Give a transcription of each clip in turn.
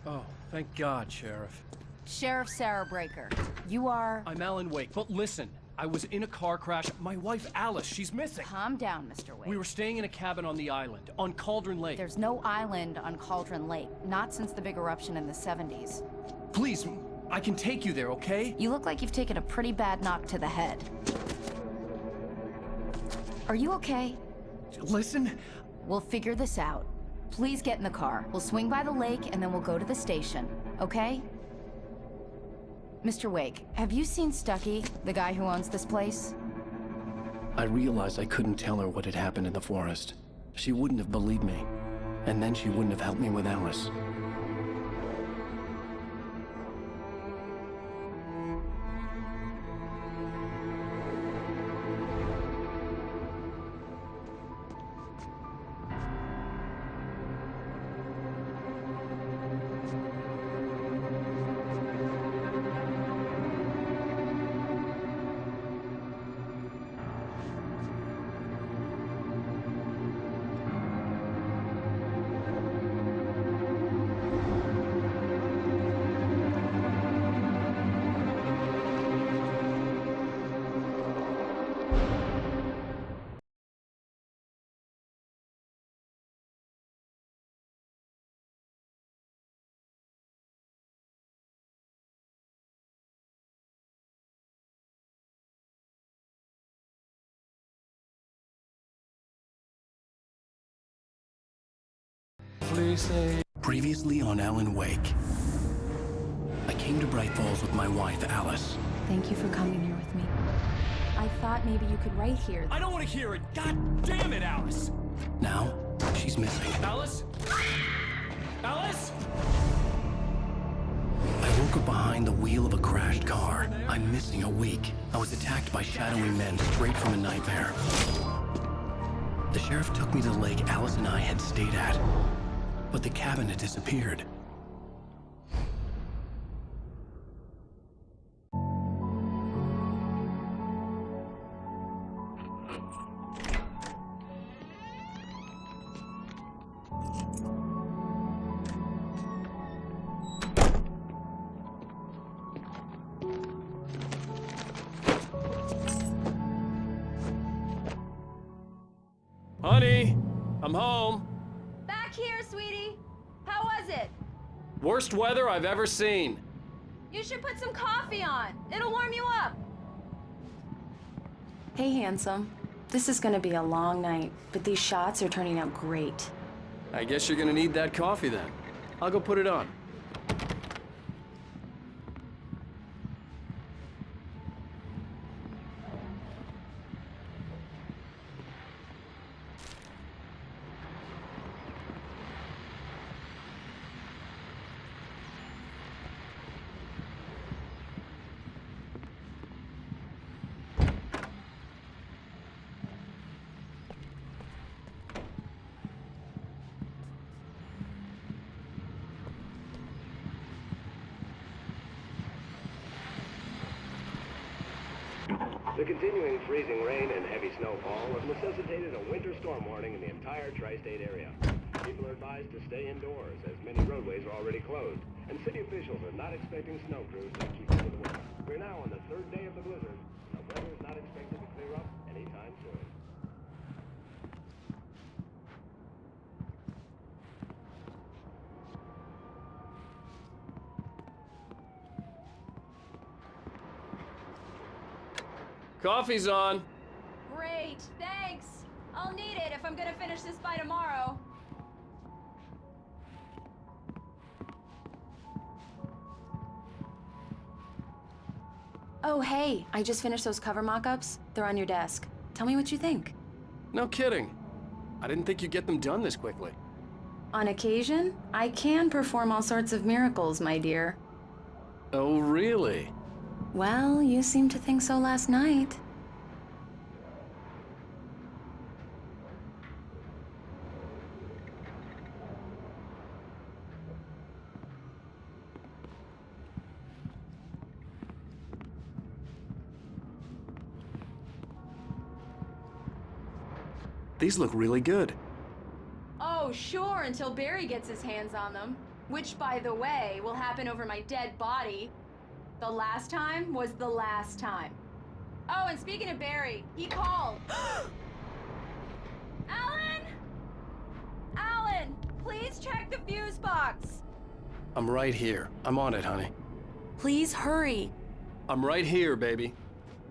Oh, thank God, Sheriff. Sheriff Sarah Breaker. You are... I'm Alan Wake, but listen. I was in a car crash. My wife, Alice, she's missing. Calm down, Mr. Wake. We were staying in a cabin on the island, on Cauldron Lake. There's no island on Cauldron Lake. Not since the big eruption in the 70s. Please, I can take you there, okay? You look like you've taken a pretty bad knock to the head. Are you okay? Listen. We'll figure this out. Please get in the car. We'll swing by the lake and then we'll go to the station, okay? Mr. Wake, have you seen Stucky, the guy who owns this place? I realized I couldn't tell her what had happened in the forest. She wouldn't have believed me. And then she wouldn't have helped me with Alice. Please say... Previously on Alan Wake. I came to Bright Falls with my wife, Alice. Thank you for coming here with me. I thought maybe you could write here. I don't want to hear it! God damn it, Alice! Now, she's missing. Alice? Alice? I woke up behind the wheel of a crashed car. I'm missing a week. I was attacked by shadowy men straight from a nightmare. The sheriff took me to the lake Alice and I had stayed at. But the cabin had disappeared. Honey, I'm home. Back here, sweetie. How was it? Worst weather I've ever seen. You should put some coffee on. It'll warm you up. Hey, handsome. This is gonna be a long night, but these shots are turning out great. I guess you're gonna need that coffee then. I'll go put it on. The continuing freezing rain and heavy snowfall have necessitated a winter storm warning in the entire tri-state area. People are advised to stay indoors as many roadways are already closed, and city officials are not expecting snow crews to keep up with the weather. We're now on the third day of the blizzard, and the weather is not expected to clear up anytime soon. Coffee's on. Great, thanks. I'll need it if I'm gonna finish this by tomorrow. Oh, hey, I just finished those cover mock-ups. They're on your desk. Tell me what you think. No kidding. I didn't think you'd get them done this quickly. On occasion, I can perform all sorts of miracles, my dear. Oh, really? Well, you seemed to think so last night. These look really good. Oh, sure, until Barry gets his hands on them. Which, by the way, will happen over my dead body. The last time was the last time. Oh, and speaking of Barry, he called. Alan! Alan, please check the fuse box. I'm right here. I'm on it, honey. Please hurry. I'm right here, baby.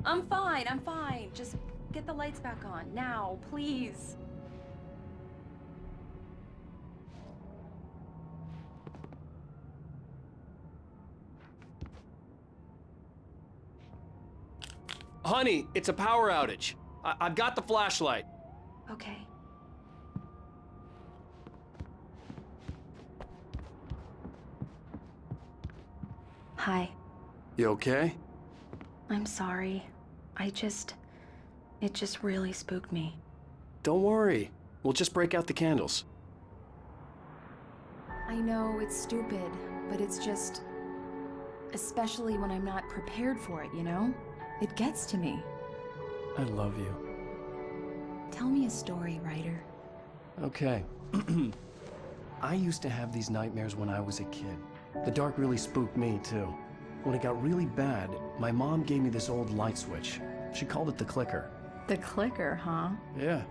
I'm fine, I'm fine. Just get the lights back on. Now, please. Honey, it's a power outage. I've got the flashlight. Okay. Hi. You okay? I'm sorry. It just really spooked me. Don't worry. We'll just break out the candles. I know it's stupid, but it's just... especially when I'm not prepared for it, you know? It gets to me. I love you. Tell me a story, writer. Okay. I used to have these nightmares when I was a kid. The dark really spooked me, too. When it got really bad, my mom gave me this old light switch. She called it the clicker. The clicker, huh? Yeah.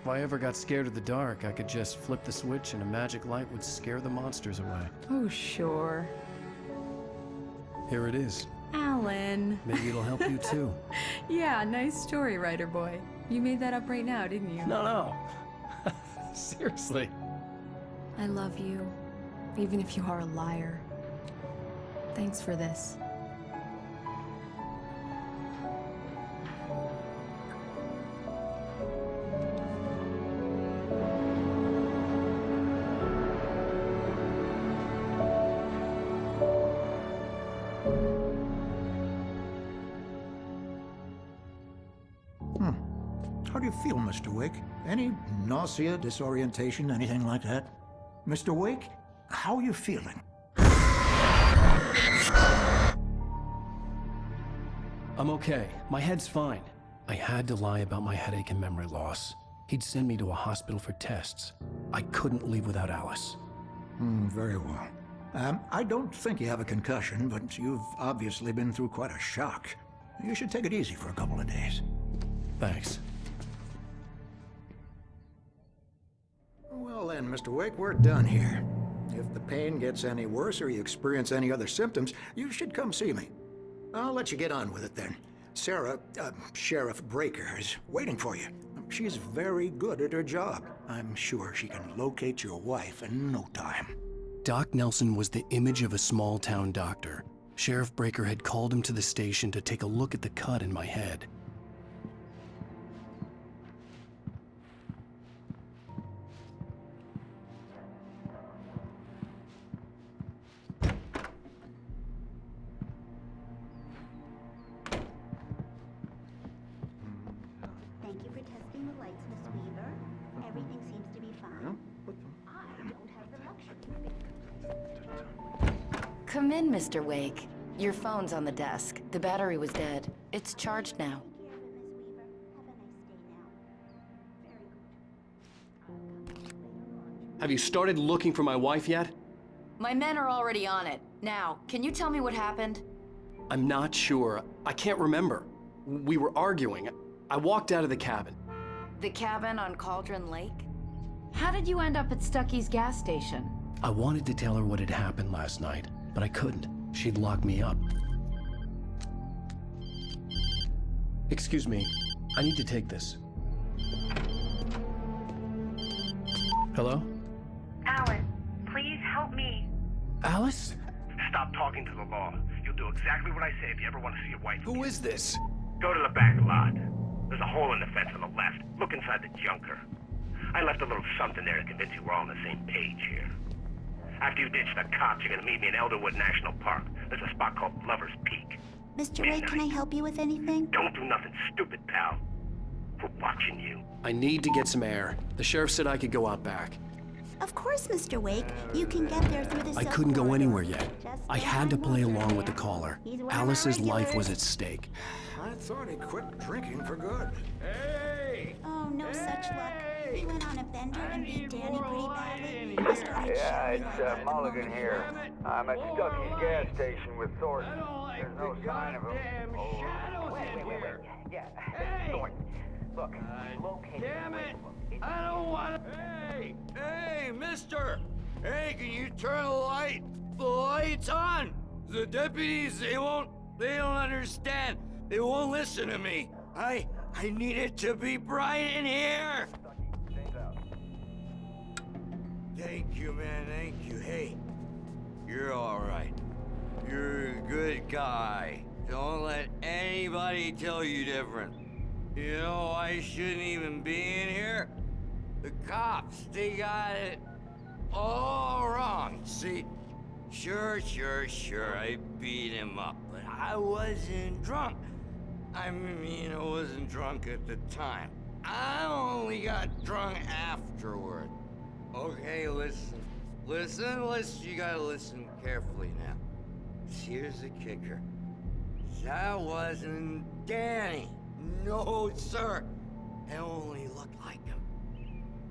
If I ever got scared of the dark, I could just flip the switch and a magic light would scare the monsters away. Oh, sure. Here it is. Alan. Maybe it'll help you, too. Yeah, nice story, writer boy. You made that up right now, didn't you? No. Seriously. I love you, even if you are a liar. Thanks for this. How do you feel, Mr. Wake? Any nausea, disorientation, anything like that? Mr. Wake, how are you feeling? I'm okay. My head's fine. I had to lie about my headache and memory loss. He'd send me to a hospital for tests. I couldn't leave without Alice. Very well. I don't think you have a concussion, but you've obviously been through quite a shock. You should take it easy for a couple of days. Thanks. Well then, Mr. Wake, we're done here. If the pain gets any worse or you experience any other symptoms, you should come see me. I'll let you get on with it then. Sarah, Sheriff Breaker, is waiting for you. She's very good at her job. I'm sure she can locate your wife in no time. Doc Nelson was the image of a small-town doctor. Sheriff Breaker had called him to the station to take a look at the cut in my head. Thank you for testing the lights, Miss Weaver. Everything seems to be fine. I don't have the luxury. Come in, Mr. Wake. Your phone's on the desk. The battery was dead. It's charged now. Take care of it, Miss Weaver. Have a nice day now. Very good. Later on. Have you started looking for my wife yet? My men are already on it. Now, can you tell me what happened? I'm not sure. I can't remember. We were arguing. I walked out of the cabin. The cabin on Cauldron Lake? How did you end up at Stucky's gas station? I wanted to tell her what had happened last night, but I couldn't. She'd lock me up. Excuse me. I need to take this. Hello? Alan, please help me. Alice? Stop talking to the law. You'll do exactly what I say if you ever want to see your wife. Who is this? Go to the back lot. There's a hole in the fence on the left. Look inside the junker. I left a little something there to convince you we're all on the same page here. After you ditch the cops, you're gonna meet me in Elderwood National Park. There's a spot called Lover's Peak. Mr. Wake, can I help you with anything? Don't do nothing stupid, pal. We're watching you. I need to get some air. The sheriff said I could go out back. Of course, Mr. Wake. You can get there through the I couldn't go sub-corridor. anywhere yet. Just I stay had to on play Walker. along with the caller. He's one of our Alice's life was regulars. at stake. I thought he quit drinking for good. Hey! Oh, no such luck. He went on a bender and beat Danny pretty badly. He started Yeah, shouting it's like the Mulligan moment here. I'm at Stucky's gas station with Thornton. I don't like There's no the sign of him. goddamn shadows in here. Yeah, Hey! Thornton. Look, located. Damn it! I don't want to... Hey! Hey, mister! Hey, can you turn the lights on? The deputies, they don't understand. They won't listen to me. I need it to be bright in here. Thank you, man, thank you. Hey, you're all right. You're a good guy. Don't let anybody tell you different. You know, I shouldn't even be in here. The cops, they got it all wrong. See, sure, I beat him up, but I wasn't drunk. I mean, I wasn't drunk at the time. I only got drunk afterward. Okay, listen. You gotta listen carefully now. Here's the kicker. That wasn't Danny. No, sir. It only looked like him.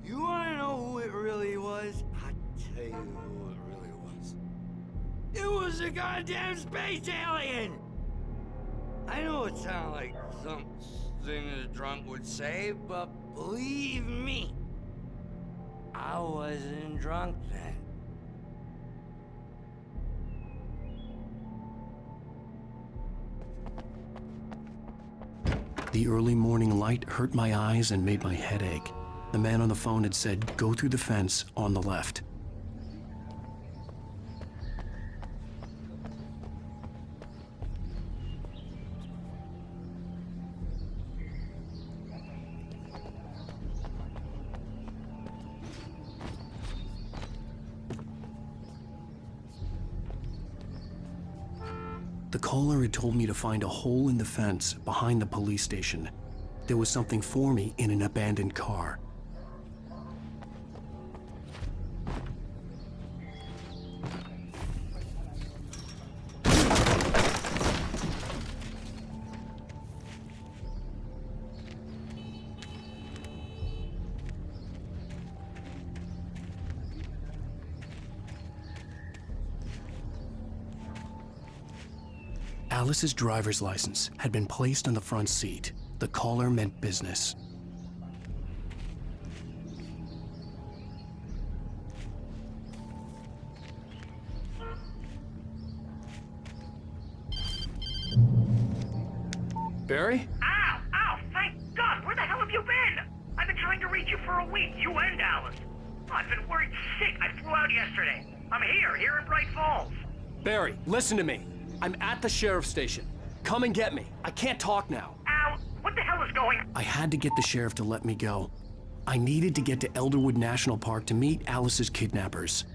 You wanna know who it really was? I'll tell you who it really was. It was a goddamn space alien! I know it sounds like something a drunk would say, but believe me, I wasn't drunk then. The early morning light hurt my eyes and made my head ache. The man on the phone had said, go through the fence on the left. The caller had told me to find a hole in the fence behind the police station. There was something for me in an abandoned car. Alice's driver's license had been placed on the front seat. The caller meant business. Barry? Ow! Thank God! Where the hell have you been? I've been trying to reach you for a week, you and Alice. I've been worried sick. I flew out yesterday. I'm here in Bright Falls. Barry, listen to me. I'm at the sheriff's station. Come and get me. I can't talk now. Ow! What the hell is going on? I had to get the sheriff to let me go. I needed to get to Elderwood National Park to meet Alice's kidnappers.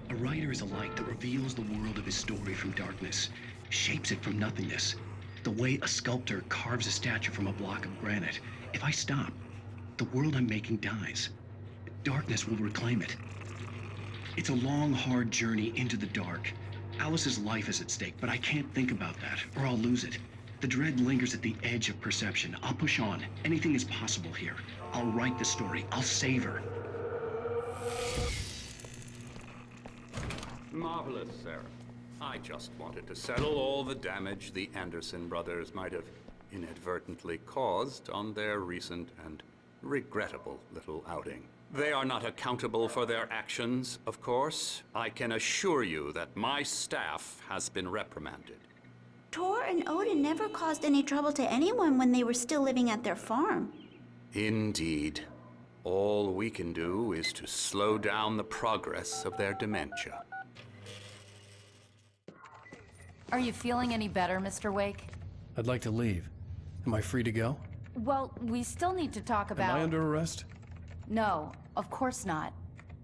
A writer is a light that reveals the world of his story from darkness, shapes it from nothingness. The way a sculptor carves a statue from a block of granite. If I stop, the world I'm making dies. Darkness will reclaim it. It's a long, hard journey into the dark. Alice's life is at stake, but I can't think about that, or I'll lose it. The dread lingers at the edge of perception. I'll push on. Anything is possible here. I'll write the story. I'll save her. Marvelous, Sarah. I just wanted to settle all the damage the Anderson brothers might have inadvertently caused on their recent and regrettable little outing. They are not accountable for their actions, of course. I can assure you that my staff has been reprimanded. Tor and Odin never caused any trouble to anyone when they were still living at their farm. Indeed. All we can do is to slow down the progress of their dementia. Are you feeling any better, Mr. Wake? I'd like to leave. Am I free to go? Well, we still need to talk about... Am I under arrest? No, of course not.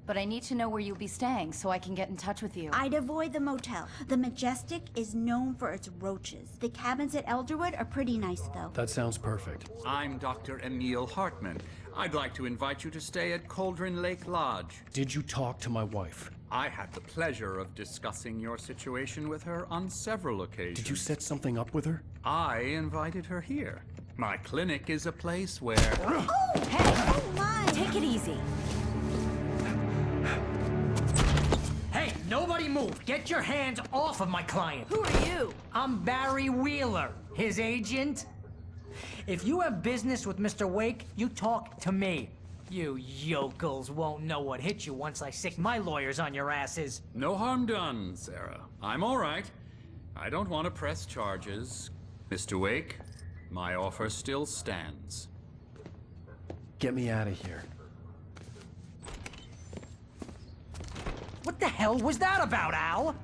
But I need to know where you'll be staying so I can get in touch with you. I'd avoid the motel. The Majestic is known for its roaches. The cabins at Elderwood are pretty nice, though. That sounds perfect. I'm Dr. Emil Hartman. I'd like to invite you to stay at Cauldron Lake Lodge. Did you talk to my wife? I had the pleasure of discussing your situation with her on several occasions. Did you set something up with her? I invited her here. My clinic is a place where... Oh, hey! Oh, my! Take it easy. Hey, nobody move! Get your hands off of my client! Who are you? I'm Barry Wheeler, his agent. If you have business with Mr. Wake, you talk to me. You yokels won't know what hit you once I sick my lawyers on your asses. No harm done, Sarah. I'm all right. I don't want to press charges. Mr. Wake, my offer still stands. Get me out of here. What the hell was that about, Al?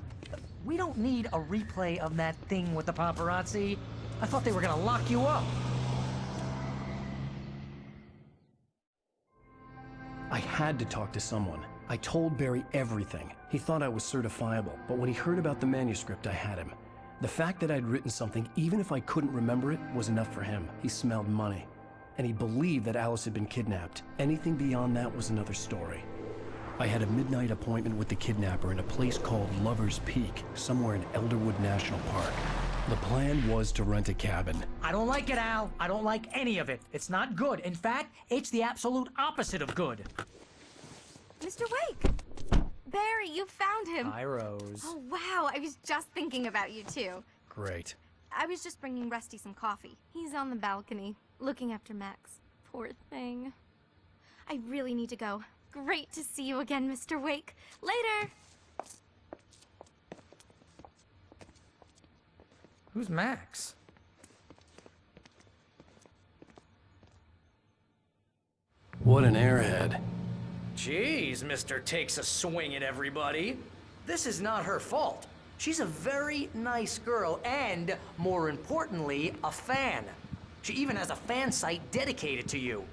We don't need a replay of that thing with the paparazzi. I thought they were gonna lock you up. I had to talk to someone. I told Barry everything. He thought I was certifiable, but when he heard about the manuscript, I had him. The fact that I'd written something, even if I couldn't remember it, was enough for him. He smelled money. And he believed that Alice had been kidnapped. Anything beyond that was another story. I had a midnight appointment with the kidnapper in a place called Lover's Peak, somewhere in Elderwood National Park. The plan was to rent a cabin. I don't like it, Al. I don't like any of it. It's not good. In fact, it's the absolute opposite of good. Mr. Wake! Barry, you found him. Hi, Rose. Oh, wow. I was just thinking about you, too. Great. I was just bringing Rusty some coffee. He's on the balcony, looking after Max. Poor thing. I really need to go. Great to see you again, Mr. Wake. Later! Who's Max? What an airhead. Jeez, Mr. Takes a swing at everybody. This is not her fault. She's a very nice girl and, more importantly, a fan. She even has a fan site dedicated to you.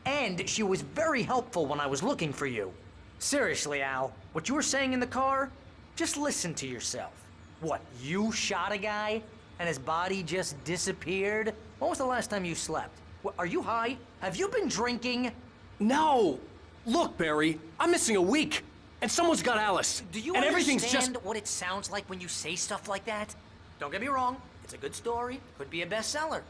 And she was very helpful when I was looking for you. Seriously, Al, what you were saying in the car, just listen to yourself. What, you shot a guy and his body just disappeared? When was the last time you slept? What, are you high? Have you been drinking? No! Look, Barry, I'm missing a week, and someone's got Alice. Do you and understand everything's just... what it sounds like when you say stuff like that? Don't get me wrong, it's a good story, could be a bestseller.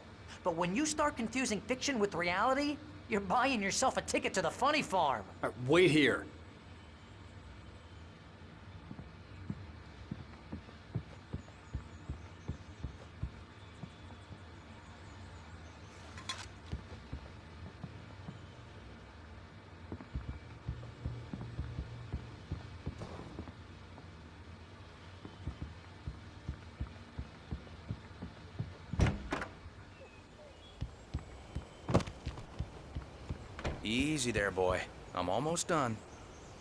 But when you start confusing fiction with reality, you're buying yourself a ticket to the funny farm. Wait here. Easy there, boy. I'm almost done.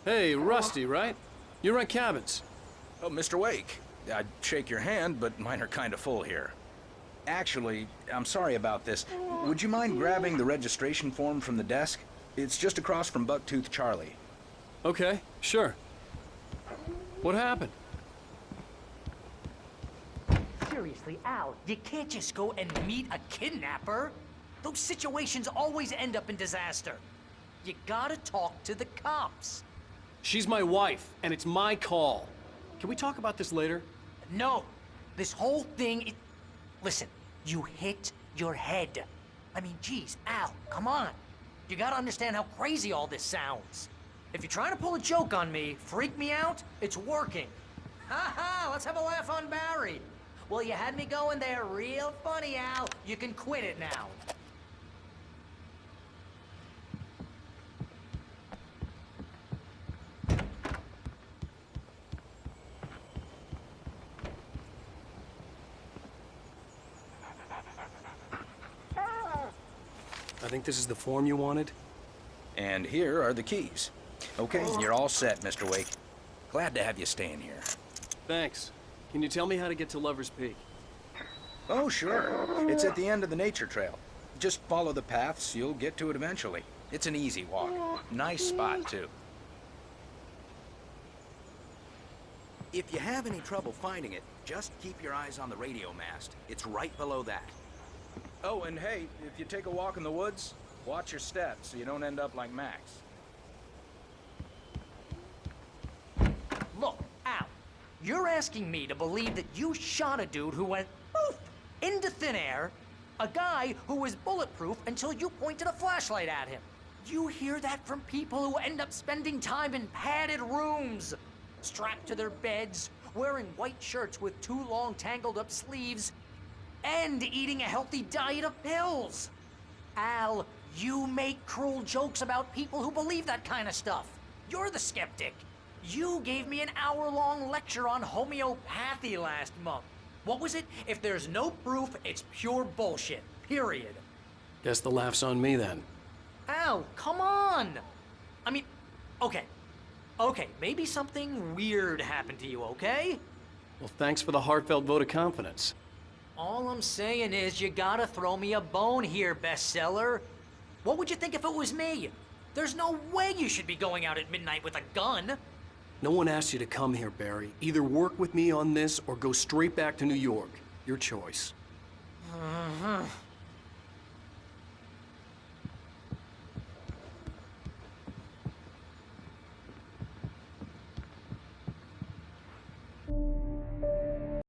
Hey, Rusty, right? You rent cabins. Oh, Mr. Wake. I'd shake your hand, but mine are kind of full here. Actually, I'm sorry about this. Would you mind grabbing the registration form from the desk? It's just across from Bucktooth Charlie. Okay, sure. What happened? Seriously, Al, you can't just go and meet a kidnapper. Those situations always end up in disaster. You gotta talk to the cops. She's my wife, and it's my call. Can we talk about this later? No. This whole thing... Listen, you hit your head. I mean, geez, Al, come on. You gotta understand how crazy all this sounds. If you're trying to pull a joke on me, freak me out, it's working. Ha ha, let's have a laugh on Barry. Well, you had me going there real funny, Al. You can quit it now. I think this is the form you wanted. And here are the keys. Okay, you're all set, Mr. Wake. Glad to have you staying here. Thanks. Can you tell me how to get to Lover's Peak? Oh, sure. It's at the end of the nature trail. Just follow the paths, you'll get to it eventually. It's an easy walk. Nice spot, too. If you have any trouble finding it, just keep your eyes on the radio mast. It's right below that. Oh, and hey, if you take a walk in the woods, watch your steps so you don't end up like Max. Look, Al, you're asking me to believe that you shot a dude who went poof into thin air, a guy who was bulletproof until you pointed a flashlight at him. You hear that from people who end up spending time in padded rooms, strapped to their beds, wearing white shirts with too long tangled up sleeves, and eating a healthy diet of pills. Al, you make cruel jokes about people who believe that kind of stuff. You're the skeptic. You gave me an hour-long lecture on homeopathy last month. What was it? If there's no proof, it's pure bullshit. Period. Guess the laugh's on me then. Al, come on! I mean, okay. Okay, maybe something weird happened to you, okay? Well, thanks for the heartfelt vote of confidence. All I'm saying is you gotta throw me a bone here, bestseller. What would you think if it was me? There's no way you should be going out at midnight with a gun. No one asked you to come here, Barry. Either work with me on this or go straight back to New York. Your choice.